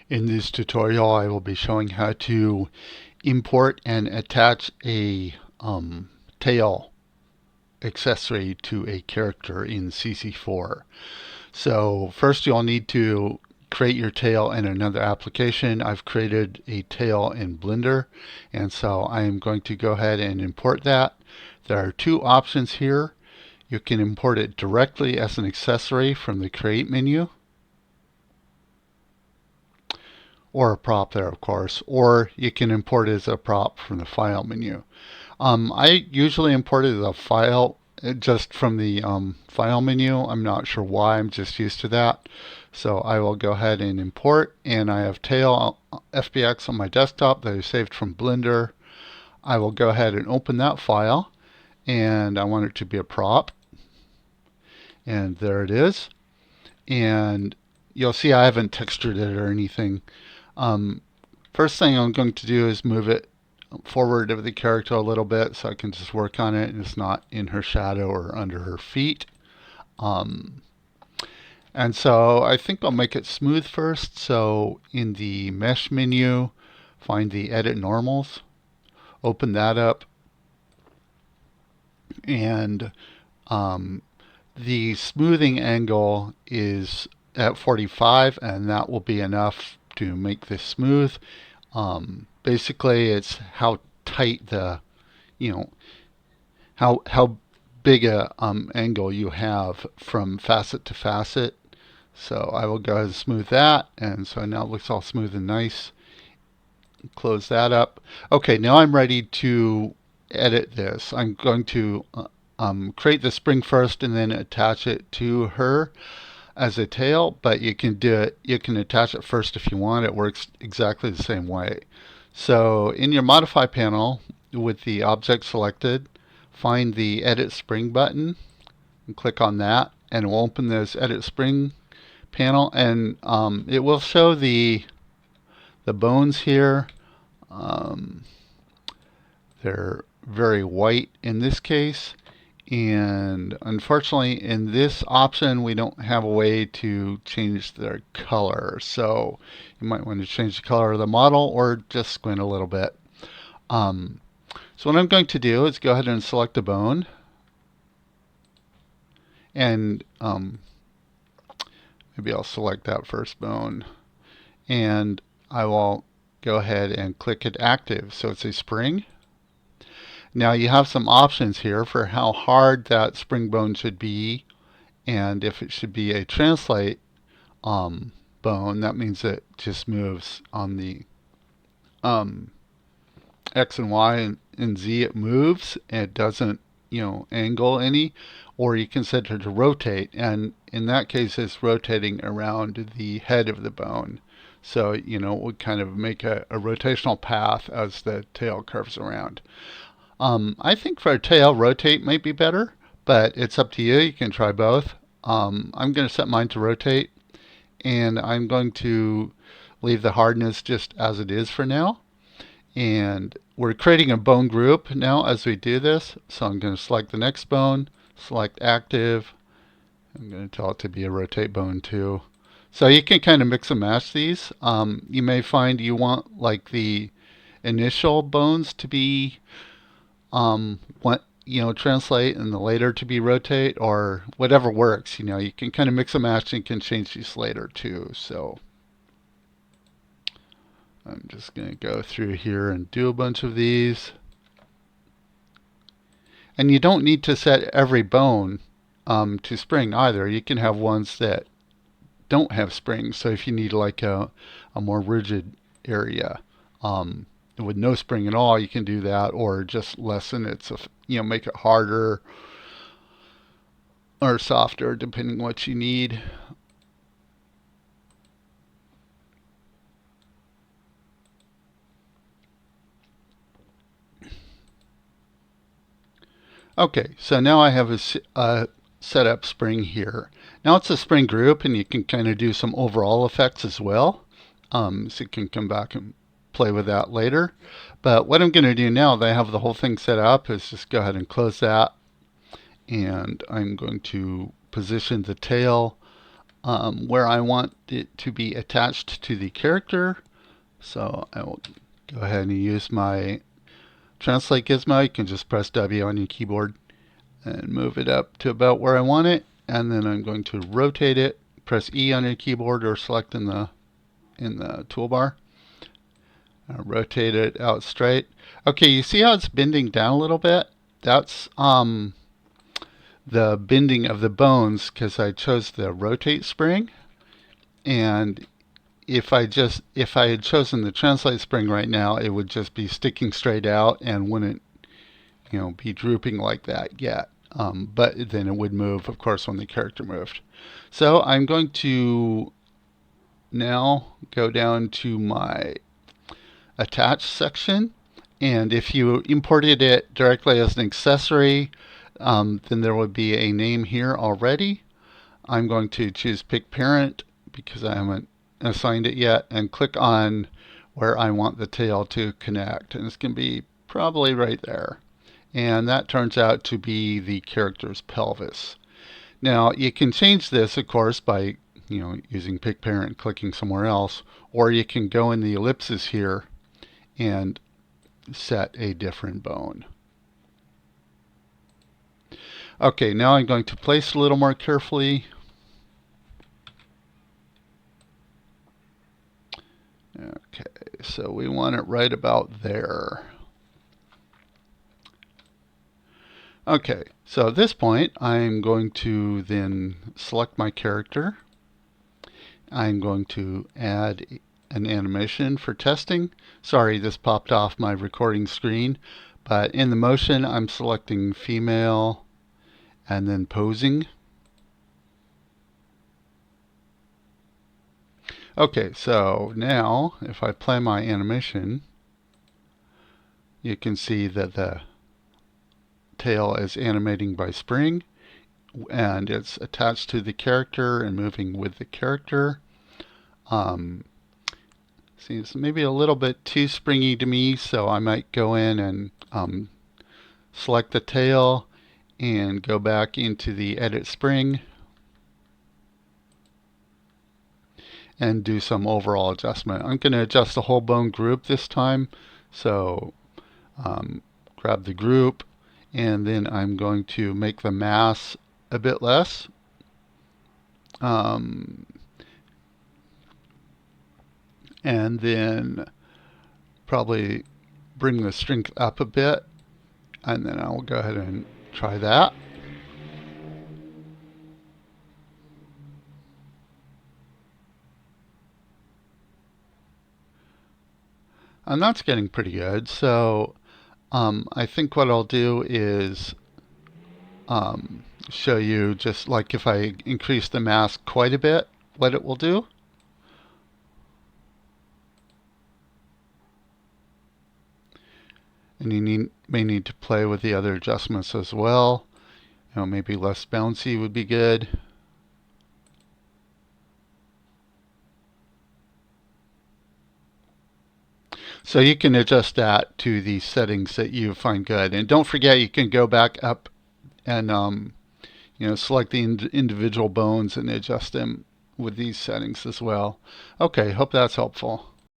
In this tutorial, I will be showing how to import and attach a tail accessory to a character in CC4. So first you'll need to create your tail in another application. I've created a tail in Blender, and so I am going to go ahead and import that. There are two options here. You can import it directly as an accessory from the Create menu, or a prop there, of course, or you can import it as a prop from the File menu. I usually import it as a file just from the File menu. I'm not sure why, I'm just used to that. So I will go ahead and import, and I have tail FBX on my desktop that I saved from Blender. I will go ahead and open that file, and I want it to be a prop. And there it is. And you'll see I haven't textured it or anything. First thing I'm going to do is move it forward of the character a little bit so I can just work on it and it's not in her shadow or under her feet. And so I think I'll make it smooth first. So in the mesh menu, find the edit normals, open that up, and the smoothing angle is at 45, and that will be enough to make this smooth. Basically, it's how tight the, how big a angle you have from facet to facet. So I will go ahead and smooth that, and so now it looks all smooth and nice. Close that up. Okay, now I'm ready to edit this. I'm going to create the spring first and then attach it to her as a tail, but you can do it, you can attach it first if you want. It works exactly the same way. So in your modify panel, with the object selected, find the edit spring button and click on that, and it will open this edit spring panel, and it will show the bones here. They're very white in this case, and unfortunately in this option we don't have a way to change their color, so you might want to change the color of the model or just squint a little bit. So what I'm going to do is go ahead and select a bone, and maybe I'll select that first bone, and I will go ahead and click it active so it's a spring. Now you have some options here for how hard that spring bone should be, and if it should be a translate bone, that means it just moves on the X and Y and Z, it moves, and it doesn't angle any. Or you can set it to rotate, and in that case it's rotating around the head of the bone, so it would kind of make a rotational path as the tail curves around. I think for a tail, rotate might be better, but it's up to you. You can try both. I'm going to set mine to rotate, and I'm going to leave the hardness just as it is for now. And we're creating a bone group now as we do this, so I'm going to select the next bone, select active. I'm going to tell it to be a rotate bone too. So you can kind of mix and match these. You may find you want like the initial bones to be translate, and the later to be rotate, or whatever works. You can kind of mix and match and can change these later too. So I'm just going to go through here and do a bunch of these. And you don't need to set every bone to spring either. You can have ones that don't have springs. So if you need like a more rigid area with no spring at all, you can do that, or just lessen its, make it harder or softer depending what you need. Okay, so now I have a setup spring here. Now it's a spring group, and you can kind of do some overall effects as well. So you can come back and play with that later. But what I'm going to do now that I have the whole thing set up is just go ahead and close that. And I'm going to position the tail where I want it to be attached to the character. So I will go ahead and use my translate gizmo. You can just press W on your keyboard and move it up to about where I want it. And then I'm going to rotate it. Press E on your keyboard or select in the toolbar. Rotate it out straight. Okay, you see how it's bending down a little bit? That's the bending of the bones because I chose the rotate spring. And if I had chosen the translate spring right now, it would just be sticking straight out and wouldn't, be drooping like that yet. But then it would move, of course, when the character moved. So I'm going to now go down to my attach section. And if you imported it directly as an accessory, then there would be a name here already. I'm going to choose Pick Parent because I haven't assigned it yet, and click on where I want the tail to connect. And it's going to be probably right there. And that turns out to be the character's pelvis. Now, you can change this, of course, by using Pick Parent, clicking somewhere else, or you can go in the ellipses here and set a different bone. Okay, now I'm going to place it a little more carefully. Okay, so we want it right about there. Okay, so at this point, I'm going to then select my character. I'm going to add an animation for testing. Sorry, this popped off my recording screen, but in the motion, I'm selecting female and then posing. Okay, so now if I play my animation, you can see that the tail is animating by spring and it's attached to the character and moving with the character. See, it's maybe a little bit too springy to me, so I might go in and select the tail and go back into the edit spring and do some overall adjustment. I'm going to adjust the whole bone group this time, so grab the group, and then I'm going to make the mass a bit less. And then probably bring the strength up a bit, and then I'll go ahead and try that. And that's getting pretty good. So I think what I'll do is show you just like if I increase the mass quite a bit, what it will do. And you may need to play with the other adjustments as well. Maybe less bouncy would be good. So you can adjust that to the settings that you find good. And don't forget, you can go back up and select the individual bones and adjust them with these settings as well. Okay, hope that's helpful.